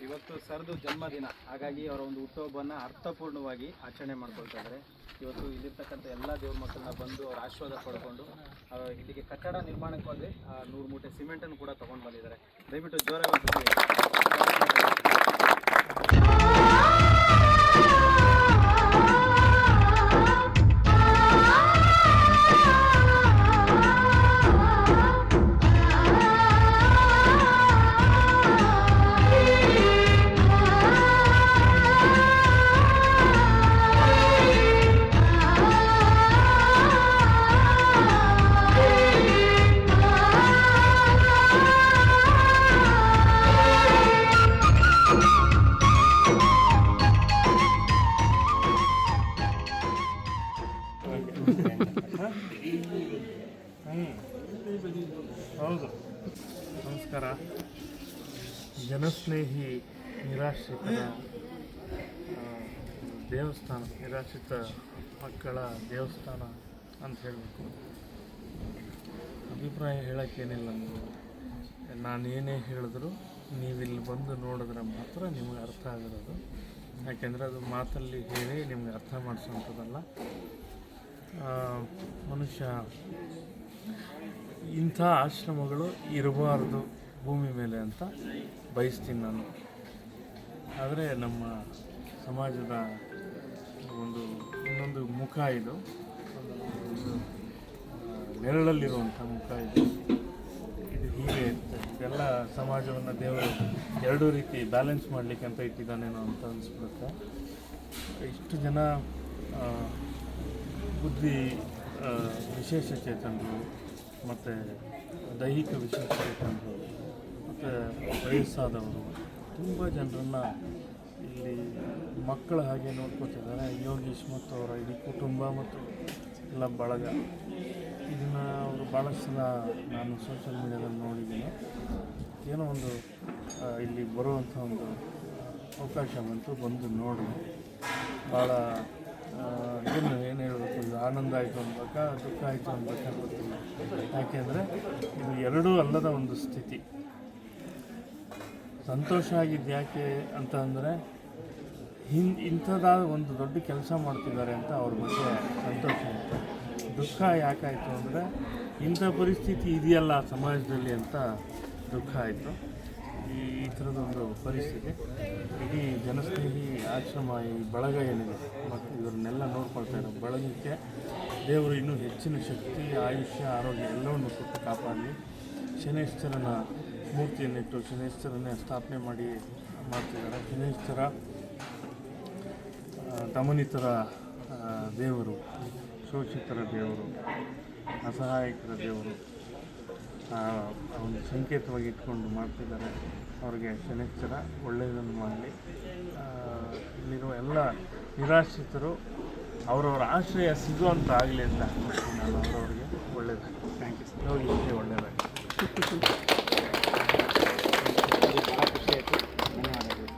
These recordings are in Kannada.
ಇವತ್ತು ಸರ್ದು ಜನ್ಮದಿನ, ಹಾಗಾಗಿ ಅವರ ಒಂದು ಹುಟ್ಟುಹಬ್ಬವನ್ನು ಅರ್ಥಪೂರ್ಣವಾಗಿ ಆಚರಣೆ ಮಾಡ್ಕೊಳ್ತಾ ಇದ್ದಾರೆ. ಇವತ್ತು ಇಲ್ಲಿರ್ತಕ್ಕಂಥ ಎಲ್ಲ ದೇವ್ರ ಮಕ್ಕಳನ್ನ ಬಂದು ಅವ್ರ ಆಶೀರ್ವಾದ ಪಡ್ಕೊಂಡು ಇಲ್ಲಿಗೆ ಕಟ್ಟಡ ನಿರ್ಮಾಣಕ್ಕಾಗಿ 100 ಮೂಟೆ ಸಿಮೆಂಟನ್ನು ಕೂಡ ತೊಗೊಂಡು ಬಂದಿದ್ದಾರೆ. ದಯವಿಟ್ಟು ಜೋರಾಗಿ ಹೌದು. ನಮಸ್ಕಾರ. ಜನಸ್ನೇಹಿ ನಿರಾಶ್ರಿತರ ದೇವಸ್ಥಾನ, ನಿರಾಶ್ರಿತ ಮಕ್ಕಳ ದೇವಸ್ಥಾನ ಅಂತ ಹೇಳಬೇಕು. ಅಭಿಪ್ರಾಯ ಹೇಳೋಕ್ಕೇನಿಲ್ಲ. ನಾನು ಏನೇ ಹೇಳಿದ್ರು ನೀವಿಲ್ಲಿ ಬಂದು ನೋಡಿದ್ರೆ ಮಾತ್ರ ನಿಮಗೆ ಅರ್ಥ ಆಗಿರೋದು. ಯಾಕೆಂದರೆ ಅದು ಮಾತಲ್ಲಿ ಹೇಳಿ ನಿಮಗೆ ಅರ್ಥ ಮಾಡಿಸೋಂಥದ್ದಲ್ಲ. ಮನುಷ್ಯ ಇಂಥ ಆಶ್ರಮಗಳು ಇರಬಾರ್ದು ಭೂಮಿ ಮೇಲೆ ಅಂತ ಬಯಸ್ತೀನಿ ನಾನು. ಆದರೆ ನಮ್ಮ ಸಮಾಜದ ಇನ್ನೊಂದು ಮುಖ ಇದು, ಒಂದು ನೆರಳಲ್ಲಿರುವಂಥ ಮುಖ ಇದು. ಹೀಗೆ ಇರುತ್ತೆ. ಎಲ್ಲ ಸಮಾಜವನ್ನು ದೇವರು ಎರಡೂ ರೀತಿ ಬ್ಯಾಲೆನ್ಸ್ ಮಾಡಲಿಕ್ಕೆ ಅಂತ ಇಟ್ಟಿದ್ದಾನೇನೋ ಅಂತ ಅನಿಸ್ಬಿಡುತ್ತೆ. ಇಷ್ಟು ಜನ ಬುದ್ಧಿ ವಿಶೇಷ ಚೇತನರು ಮತ್ತು ದೈಹಿಕ ವಿಶೇಷ ಚೇತನರು ಮತ್ತು ವಯಸ್ಸಾದವರು ತುಂಬ ಜನರನ್ನು ಇಲ್ಲಿ ಮಕ್ಕಳ ಹಾಗೆ ನೋಡ್ಕೊತಿದ್ದಾರೆ. ಯೋಗೀಶ್ ಮತ್ತು ಅವರ ಇಡೀ ಕುಟುಂಬ ಮತ್ತು ಎಲ್ಲ ಬಳಗ. ಇದನ್ನು ಅವರು ಭಾಳಷ್ಟು ಸಲ ನಾನು ಸೋಷಿಯಲ್ ಮೀಡಿಯಾದಲ್ಲಿ ನೋಡಿದ್ದೀನಿ. ಏನೋ ಒಂದು ಇಲ್ಲಿ ಬರುವಂಥ ಒಂದು ಅವಕಾಶ ಬಂದು ನೋಡಿ ಭಾಳ ಏನು ಹೇಳಬೇಕು, ಇದು ಆನಂದ ಆಯಿತು ಅನ್ಬೇಕಾ ದುಃಖ ಆಯಿತು ಅನ್ಬೇಕಾ ಗೊತ್ತಿಲ್ಲ. ಯಾಕೆಂದರೆ ಇದು ಎರಡೂ ಅಲ್ಲದ ಒಂದು ಸ್ಥಿತಿ. ಸಂತೋಷ ಆಗಿದ್ದು ಯಾಕೆ ಅಂತ ಅಂದರೆ ಇಂಥದ್ದಾದ ಒಂದು ದೊಡ್ಡ ಕೆಲಸ ಮಾಡ್ತಿದ್ದಾರೆ ಅಂತ ಅವ್ರ ಬಗ್ಗೆ ಸಂತೋಷ ಆಯಿತು. ದುಃಖ ಯಾಕಾಯಿತು ಅಂದರೆ ಇಂಥ ಪರಿಸ್ಥಿತಿ ಇದೆಯಲ್ಲ ಸಮಾಜದಲ್ಲಿ ಅಂತ ದುಃಖ ಆಯಿತು. ಈ ಥರದೊಂದು ಪರಿಸ್ಥಿತಿ ಇಡೀ ಜನಸ್ನೇಹಿ ಆಶ್ರಮ, ಈ ಬಳಗ ಏನಿದೆ ಮತ್ತು ಇವರನ್ನೆಲ್ಲ ನೋಡ್ಕೊಳ್ತಾ ಇರೋ ಬಳಗಕ್ಕೆ ದೇವರು ಇನ್ನೂ ಹೆಚ್ಚಿನ ಶಕ್ತಿ, ಆಯುಷ್ಯ, ಆರೋಗ್ಯ ಎಲ್ಲವನ್ನು ಕೊಟ್ಟು ಕಾಪಾಡಲಿ. ಶನೇಶ್ವರನ ಮೂರ್ತಿಯನ್ನಿಟ್ಟು ಶನೇಶ್ವರನ್ನೇ ಸ್ಥಾಪನೆ ಮಾಡ್ತಿದ್ದಾರೆ. ಶನೇಶ್ವರ ದಮನಿತರ ದೇವರು, ಶೋಷಿತರ ದೇವರು, ಅಸಹಾಯಕರ ದೇವರು, ಒಂದು ಸಂಕೇತವಾಗಿ ಇಟ್ಕೊಂಡು ಮಾಡ್ತಿದ್ದಾರೆ. ಅವ್ರಿಗೆ ಶನೇಶ್ವರ ಒಳ್ಳೆಯದನ್ನು ಮಾಡಲಿ. ಇಲ್ಲಿರುವ ಎಲ್ಲ ನಿರಾಶ್ರಿತರು ಅವರವರ ಆಶ್ರಯ ಸಿಗುವಂಥ ಆಗಲಿ ಅಂತ ನಾನು ಅವರವರಿಗೆ ಒಳ್ಳೆಯದಾಗಿ. Thank you sir. ಹೋಗಿ ಒಳ್ಳೆಯದಾಗಿ. ಭಾಳ ಖುಷಿ ಆಯಿತು. ಧನ್ಯವಾದಗಳು.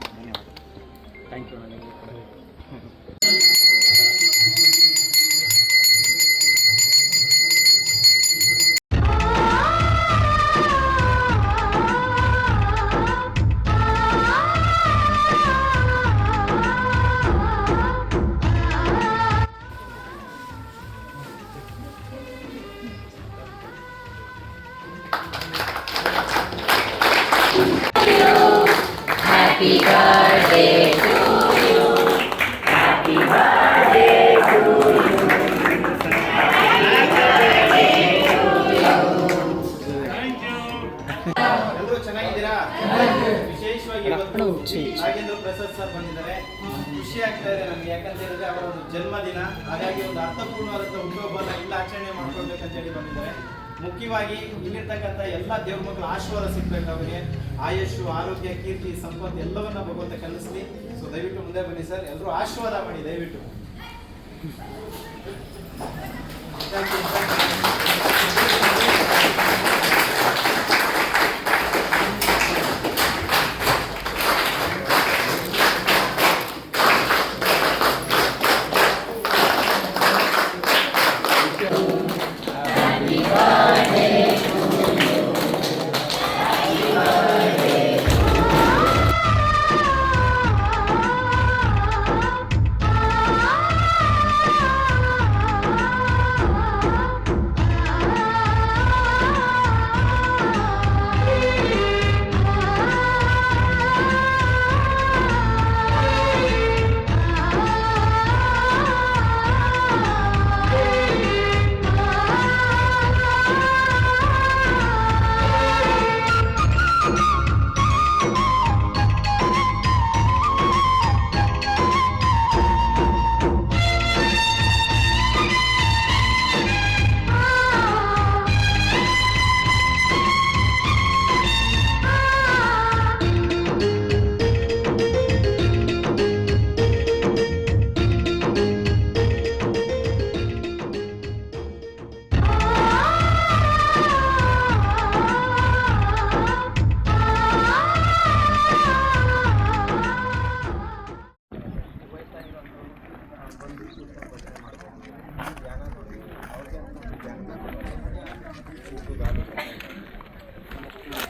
Thank you. Happy birthday to you. Happy birthday to you. ಎಲ್ಲರೂ ಚೆನ್ನಾಗಿದ್ದೀರಾ? ವಿಶೇಷವಾಗಿ ನಾಗೇಂದ್ರ ಪ್ರಸಾದ್ ಸರ್ ಬಂದಿದ್ದಾರೆ. ಖುಷಿ ಆಗ್ತಾ ಇದೆ ನಮಗೆ. ಯಾಕಂತ ಹೇಳಿದ್ರೆ ಅವರ ಒಂದು ಜನ್ಮದಿನ, ಹಾಗಾಗಿ ಒಂದು ಅರ್ಥಪೂರ್ಣವಾದಂಥ ಹುಟ್ಟುಹಬ್ಬನ ಇಲ್ಲ ಆಚರಣೆ ಮಾಡ್ಕೊಳ್ಬೇಕಂತ ಹೇಳಿ ಬಂದಿದ್ದಾರೆ. ಮುಖ್ಯವಾಗಿ ಇಲ್ಲಿರ್ತಕ್ಕಂಥ ಎಲ್ಲ ದೇವ್ರ ಮಕ್ಕಳ ಆಶೀರ್ವಾದ ಸಿಗ್ಬೇಕು. ಅವರಿಗೆ ಆಯುಷು, ಆರೋಗ್ಯ, ಕೀರ್ತಿ, ಸಂಪತ್ತು ಎಲ್ಲವನ್ನ ಭಗವಂತ ಕಲಿಸಲಿ. ಸೊ ದಯವಿಟ್ಟು ಮುಂದೆ ಬನ್ನಿ ಸರ್, ಎಲ್ಲರೂ ಆಶೀರ್ವಾದ ಮಾಡಿ ದಯವಿಟ್ಟು. Happy birthday.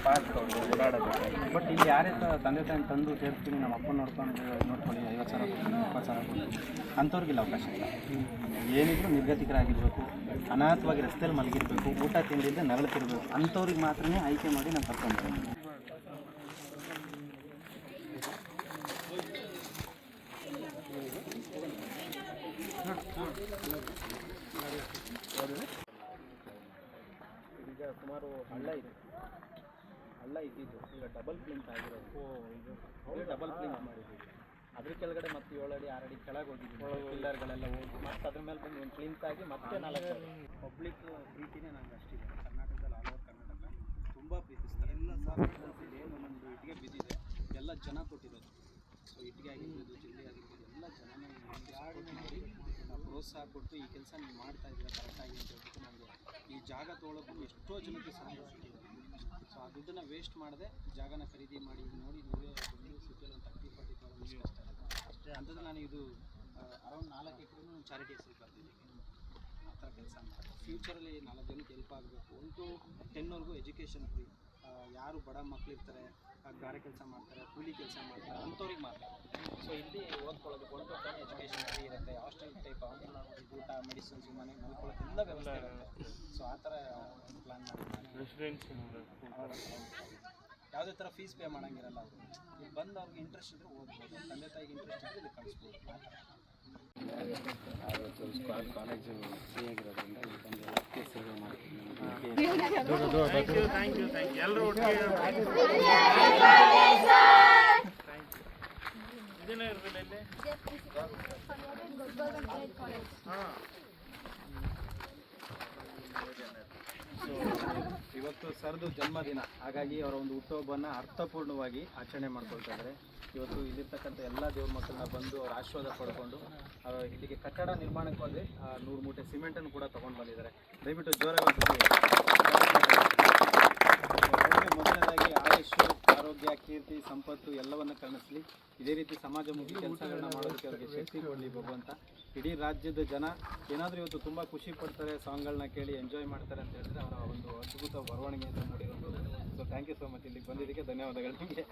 ಪಾರ್ಕ್ ಅವ್ರಿಗೆ ಓಡಾಡೋದಕ್ಕೆ. ಬಟ್ ಇಲ್ಲಿ ಯಾರೇ ತಂದೆ ತಾಯಿ ತಂದು ಸೇರ್ತೀನಿ, ನಮ್ಮ ಅಪ್ಪನ ನೋಡ್ಕೊಳ್ಳಿ 50,000 ಕೊಡ್ತೀನಿ, 20,000 ಕೊಡ್ತೀನಿ ಅಂಥವ್ರಿಗಿಲ್ಲ ಅವಕಾಶ ಇಲ್ಲ. ಏನಿದ್ರು ನಿರ್ಗತಿಕರಾಗಿರಬೇಕು, ಅನಾಥವಾಗಿ ರಸ್ತೆಯಲ್ಲಿ ಮಲಗಿರಬೇಕು, ಊಟ ತಿಂಡಿಯಿಂದ ನರಳುತ್ತಿರಬೇಕು, ಅಂಥವ್ರಿಗೆ ಮಾತ್ರನೇ ಆಯ್ಕೆ ಮಾಡಿ ನಾನು ಕರ್ಕೊಂಡಿದ್ದೀನಿ. ಈಗ ಸುಮಾರು ಹಳ್ಳ ಇದ್ದಿದ್ದು ಈಗ ಡಬಲ್ ಪ್ಲಿಂತ್ ಆಗಿರೋದು. ಇದು ಡಬಲ್ ಪ್ಲಿಂತ್ ಮಾಡಿದ್ದೀವಿ. ಅದ್ರ ಕೆಳಗಡೆ ಮತ್ತೆ 7 ಅಡಿ 6 ಅಡಿ ಕೆಳಗೆ ಹೋಗಿದ್ದೀವಿ, ಪಿಲ್ಲರ್ಗಳೆಲ್ಲ ಹೋಗಿ ಮತ್ತೆ ಅದ್ರ ಮೇಲೆ ಬಂದು ಒಂದು ಪ್ಲಿಂತ್ ಆಗಿ ಮತ್ತೆ 4 ಅಡಿ. ಪಬ್ಲಿಕ್ ಪ್ರೀತಿನೇ ನಂಗೆ ಅಷ್ಟಿದೆ. ಕರ್ನಾಟಕದಲ್ಲಿ ಆಲ್ ಓವರ್ ಕರ್ನಾಟಕ ತುಂಬ ಪ್ರೀತಿಸ್ತಾರೆ. ಎಲ್ಲ ಸಾರ್ವಜನಿಕರಿಗೆ ಒಂದೊಂದು ಇಟ್ಟಿಗೆ ಬಿದ್ದಿದೆ, ಎಲ್ಲ ಜನ ಕೊಟ್ಟಿರೋದು. ಸೊ ಇಟ್ಟಿಗೆ ಆಗಿರ್ಬೋದು, ಜಿಲ್ಲೆ ಆಗಿರ್ಬೋದು, ಎಲ್ಲ ಜನನೇ ಪ್ರೋತ್ಸಾಹ ಕೊಟ್ಟು ಈ ಕೆಲಸ ನೀವು ಮಾಡ್ತಾ ಇದ್ದೀರಾ ಕರೆಕ್ಟಾಗಿ ಅಂತ ಹೇಳ್ಬಿಟ್ಟು ನನಗೆ ಈ ಜಾಗ ತೊಗೊಳೋದು ಎಷ್ಟೋ ಜನಕ್ಕೆ ಸಹಾಯ ಸಿಕ್ಕಿದೆ. ಸೊ ಆ ದುಡ್ಡನ್ನು ವೇಸ್ಟ್ ಮಾಡದೆ ಜಾಗನ ಖರೀದಿ ಮಾಡಿ ನೋಡಿ, ನೀವೇ ಬೆಂಗಳೂರು ಸಿಟಿಯಲ್ಲಿ ಒಂದು 30-40,000 ಕಷ್ಟ ಅಷ್ಟೇ ಅಂತಂದ್ರೆ ನಾನು ಇದು ಅರೌಂಡ್ 4 ಎಕರೆನೂ ಚಾರಿಟಿ ಹೆಸರು ಬರ್ತಿದ್ದೀನಿ. ಆ ಥರ ಕೆಲಸ ಮಾಡಿ ಫ್ಯೂಚರಲ್ಲಿ 4 ಜನಕ್ಕೆ ಹೆಲ್ಪ್ ಆಗಬೇಕು. 1 to 10ವರೆಗೂ ಎಜುಕೇಷನ್ ಫ್ರೀ. ಯಾರು ಬಡ ಮಕ್ಕಳಿರ್ತಾರೆ, ಗಾರೆ ಕೆಲಸ ಮಾಡ್ತಾರೆ, ಕೂಲಿ ಕೆಲಸ ಮಾಡ್ತಾರೆ, ಅಂಥವ್ರಿಗೆ ಮಾತ್ರ. ಸೊ ಇಲ್ಲಿ ಓದ್ಕೊಳ್ಳೋದು 1 to 10 ಎಜುಕೇಷನ್ ಫ್ರೀ ಇರುತ್ತೆ. ಹಾಸ್ಟೆಲ್ ಟೈಪ್ ಊಟ, ಮೆಡಿಸಿನ್ಸು, ಮನೆಗೆ ಮಲ್ಕೊಳ್ಳೋದು ಎಲ್ಲ ವ್ಯವಸ್ಥೆ ಇರುತ್ತೆ. ಸೊ ಆ ಥರ ಪ್ಲ್ಯಾನ್ ಮಾಡಿ ಯಾವುದೇ ಥರ ಫೀಸ್ ಪೇ ಮಾಡೋಂಗಿರಲ್ಲ. ಅವರು ಇಲ್ಲಿ ಬಂದು ಅವ್ರಿಗೆ ಇಂಟ್ರೆಸ್ಟ್ ಇದ್ದರೆ ಓದ್ಬೋದು, ತಂದೆ ತಾಯಿಗೆ ಇಂಟ್ರೆಸ್ಟ್ ಇದ್ದರೆ ಇಲ್ಲಿ ಕಳಿಸ್ಬೋದು. ಇವತ್ತು ಕಾಲೇಜು ಫ್ರೀ ಆಗಿರೋದ್ರಿಂದ ಇಲ್ಲಿ ಬಂದು ಎಲ್ಲಕ್ಕೆ ಸೇವೆ ಮಾಡ್ತೀನಿ. ಥ್ಯಾಂಕ್ ಯು ಎಲ್ಲರೂ ಒಟ್ಟಿಗೆ ಇದೇನೇ ಇರಲಿಲ್ಲ ಇಲ್ಲಿ. ಇವತ್ತು ಸರ್ದು ಜನ್ಮದಿನ, ಹಾಗಾಗಿ ಅವರ ಒಂದು ಹುಟ್ಟುಹಬ್ಬವನ್ನು ಅರ್ಥಪೂರ್ಣವಾಗಿ ಆಚರಣೆ ಮಾಡ್ಕೊಳ್ತಾ ಇದ್ದಾರೆ. ಇವತ್ತು ಇಲ್ಲಿರ್ತಕ್ಕಂಥ ಎಲ್ಲ ದೇವ್ರ ಮಕ್ಕಳನ್ನ ಬಂದು ಅವ್ರ ಆಶೀರ್ವಾದ ಪಡ್ಕೊಂಡು ಇಲ್ಲಿಗೆ ಕಟ್ಟಡ ನಿರ್ಮಾಣಕ್ಕಾಗಿ 100 ಮೂಟೆ ಸಿಮೆಂಟನ್ನು ಕೂಡ ತೊಗೊಂಡು ಬಂದಿದ್ದಾರೆ. ದಯವಿಟ್ಟು ಜೋರಾಗಿ ಮೊದಲನೇದಾಗಿ ಆಯುಷು, ಆರೋಗ್ಯ, ಕೀರ್ತಿ, ಸಂಪತ್ತು ಎಲ್ಲವನ್ನು ಕಾಣಿಸ್ಲಿ. ಇದೇ ರೀತಿ ಸಮಾಜಮುಖಿ ಕೆಲಸಗಳನ್ನ ಮಾಡೋದಕ್ಕೆ ಅವ್ರಿಗೆ ಶಕ್ತಿ ಕೊಡಲಿ ಭಗವಂತ. ಇಡೀ ರಾಜ್ಯದ ಜನ ಏನಾದರೂ ಇವತ್ತು ತುಂಬ ಖುಷಿ ಪಡ್ತಾರೆ, ಸಾಂಗ್ಗಳನ್ನ ಕೇಳಿ ಎಂಜಾಯ್ ಮಾಡ್ತಾರೆ ಅಂತ ಹೇಳಿದ್ರೆ ಅವರ ಒಂದು ಅದ್ಭುತ ಬರವಣಿಗೆ ಅಂತ ನೋಡಿರೋದು. So thank you so much. ಇಲ್ಲಿಗೆ ಬಂದಿದ್ದಕ್ಕೆ ಧನ್ಯವಾದಗಳು ನಿಮಗೆ.